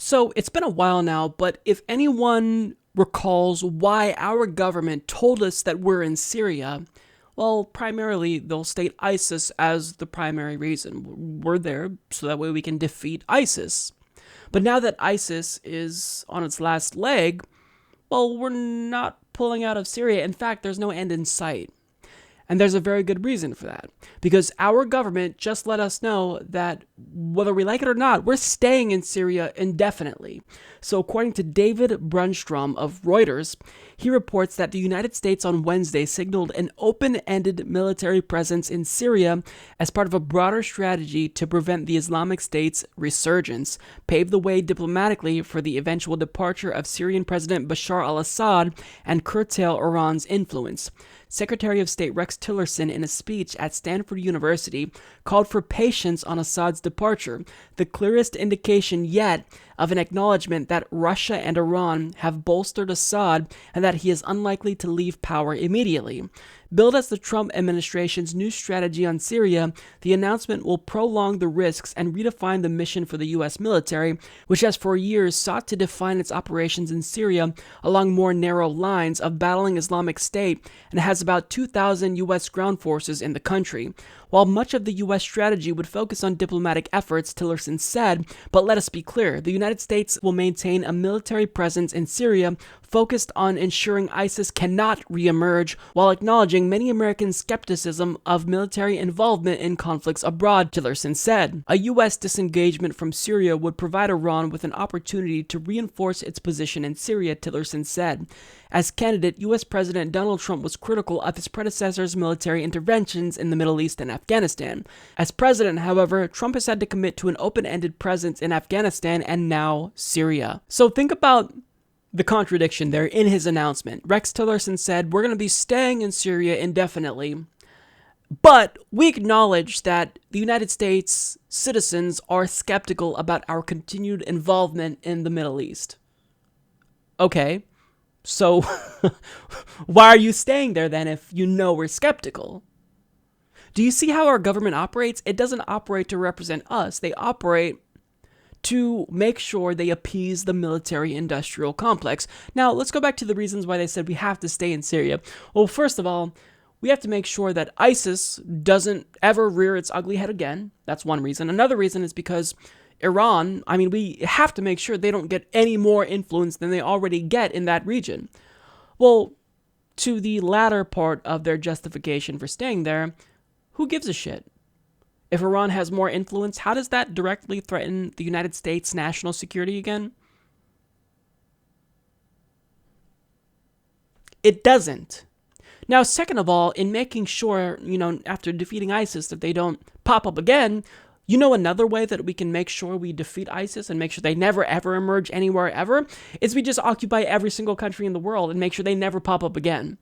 So it's been a while now, but if anyone recalls why our government told us that we're in Syria, well, primarily they'll state ISIS as the primary reason. We're there so that way we can defeat ISIS. But now that ISIS is on its last leg, well, we're not pulling out of Syria. In fact, there's no end in sight. And there's a very good reason for that. Because our government just let us know that whether we like it or not, we're staying in Syria indefinitely. So according to David Brunstrom of Reuters, he reports that the United States on Wednesday signaled an open-ended military presence in Syria as part of a broader strategy to prevent the Islamic State's resurgence, pave the way diplomatically for the eventual departure of Syrian President Bashar al-Assad, and curtail Iran's influence. Secretary of State Rex Tillerson, in a speech at Stanford University, called for patience on Assad's departure, the clearest indication yet of an acknowledgement that Russia and Iran have bolstered Assad and that he is unlikely to leave power immediately. Billed as the Trump administration's new strategy on Syria, the announcement will prolong the risks and redefine the mission for the U.S. military, which has for years sought to define its operations in Syria along more narrow lines of battling Islamic State and has about 2,000 U.S. ground forces in the country. While much of the U.S. strategy would focus on diplomatic efforts, Tillerson said, but let us be clear, the United States will maintain a military presence in Syria focused on ensuring ISIS cannot reemerge, while acknowledging many Americans' skepticism of military involvement in conflicts abroad, Tillerson said. A U.S. disengagement from Syria would provide Iran with an opportunity to reinforce its position in Syria, Tillerson said. As candidate, U.S. President Donald Trump was critical of his predecessor's military interventions in the Middle East and Afghanistan. As president, however, Trump has had to commit to an open-ended presence in Afghanistan and now Syria. So think about the contradiction there in his announcement. Rex Tillerson said, we're going to be staying in Syria indefinitely, but we acknowledge that the United States citizens are skeptical about our continued involvement in the Middle East. Okay, so why are you staying there then if you know we're skeptical? Do you see how our government operates? It doesn't operate to represent us. They operate to make sure they appease the military-industrial complex. Now, let's go back to the reasons why they said we have to stay in Syria. Well, first of all, we have to make sure that ISIS doesn't ever rear its ugly head again. That's one reason. Another reason is because Iran, we have to make sure they don't get any more influence than they already get in that region. Well, to the latter part of their justification for staying there, who gives a shit? If Iran has more influence, how does that directly threaten the United States' national security again? It doesn't. Now, second of all, in making sure, after defeating ISIS, that they don't pop up again, another way that we can make sure we defeat ISIS and make sure they never ever emerge anywhere ever is we just occupy every single country in the world and make sure they never pop up again.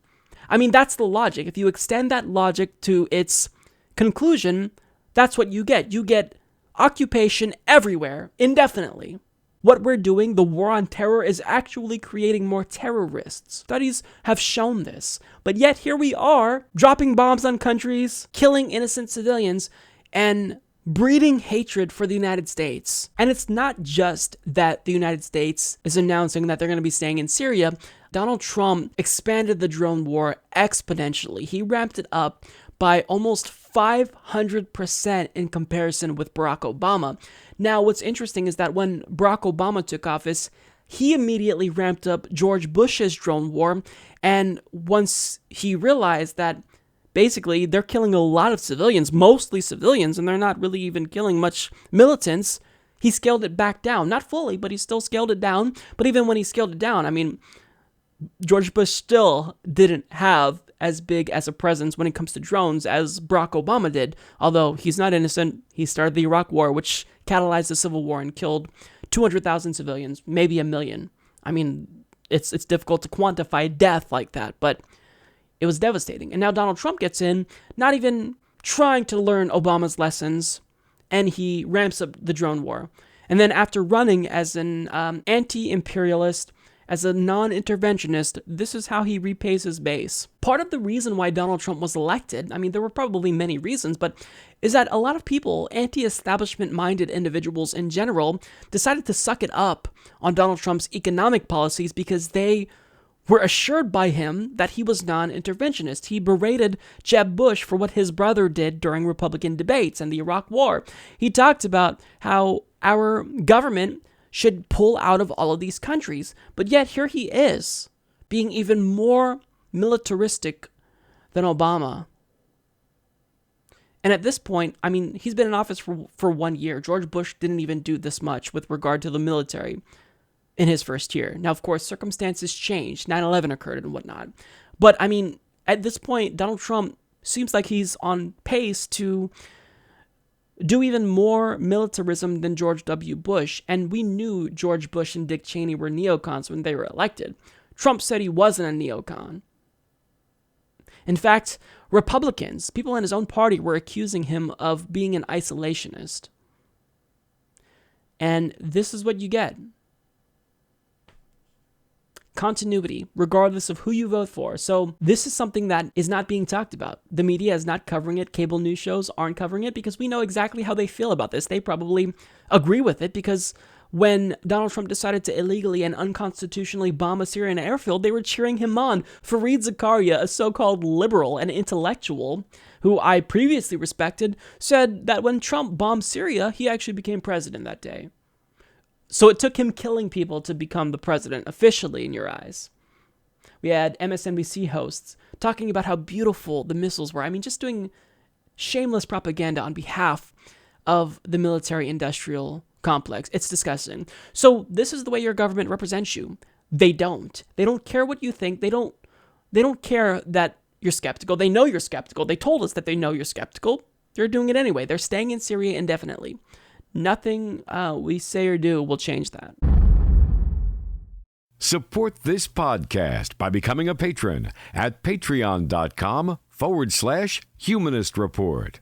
That's the logic. If you extend that logic to its conclusion, that's what you get. You get occupation everywhere, indefinitely. What we're doing, the war on terror, is actually creating more terrorists. Studies have shown this. But yet here we are, dropping bombs on countries, killing innocent civilians, and breeding hatred for the United States. And it's not just that the United States is announcing that they're going to be staying in Syria. Donald Trump expanded the drone war exponentially. He ramped it up by almost 500% in comparison with Barack Obama. Now, what's interesting is that when Barack Obama took office, he immediately ramped up George Bush's drone war, and once he realized that basically they're killing a lot of civilians, mostly civilians, and they're not really even killing much militants, he scaled it back down. Not fully, but he still scaled it down. But even when he scaled it down, George Bush still didn't have as big as a presence when it comes to drones as Barack Obama did. Although he's not innocent, he started the Iraq War, which catalyzed the Civil War and killed 200,000 civilians, maybe 1 million. It's difficult to quantify death like that, but it was devastating. And now Donald Trump gets in, not even trying to learn Obama's lessons, and he ramps up the drone war. And then after running as an anti-imperialist, As a non-interventionist, this is how he repays his base. Part of the reason why Donald Trump was elected, I mean, there were probably many reasons, but is that a lot of people, anti-establishment-minded individuals in general, decided to suck it up on Donald Trump's economic policies because they were assured by him that he was non-interventionist. He berated Jeb Bush for what his brother did during Republican debates and the Iraq War. He talked about how our government should pull out of all of these countries. But yet here he is, being even more militaristic than Obama. And at this point, I mean, he's been in office for 1 year. George Bush didn't even do this much with regard to the military in his first year. Now, of course, circumstances changed. 9/11 occurred and whatnot. But, I mean, at this point, Donald Trump seems like he's on pace to do even more militarism than George W. Bush, and we knew George Bush and Dick Cheney were neocons when they were elected. Trump said he wasn't a neocon. In fact, Republicans, people in his own party, were accusing him of being an isolationist. And this is what you get. Continuity, regardless of who you vote for. So this is something that is not being talked about. The media is not covering it. Cable news shows aren't covering it because we know exactly how they feel about this. They probably agree with it because when Donald Trump decided to illegally and unconstitutionally bomb a Syrian airfield, they were cheering him on. Fareed Zakaria, a so-called liberal and intellectual who I previously respected, said that when Trump bombed Syria, he actually became president that day. So it took him killing people to become the president, officially, in your eyes. We had MSNBC hosts talking about how beautiful the missiles were. I mean, just doing shameless propaganda on behalf of the military-industrial complex. It's disgusting. So this is the way your government represents you. They don't. They don't care what you think. They don't care that you're skeptical. They know you're skeptical. They told us that they know you're skeptical. They're doing it anyway. They're staying in Syria indefinitely. Nothing we say or do will change that. Support this podcast by becoming a patron at patreon.com/Humanist Report.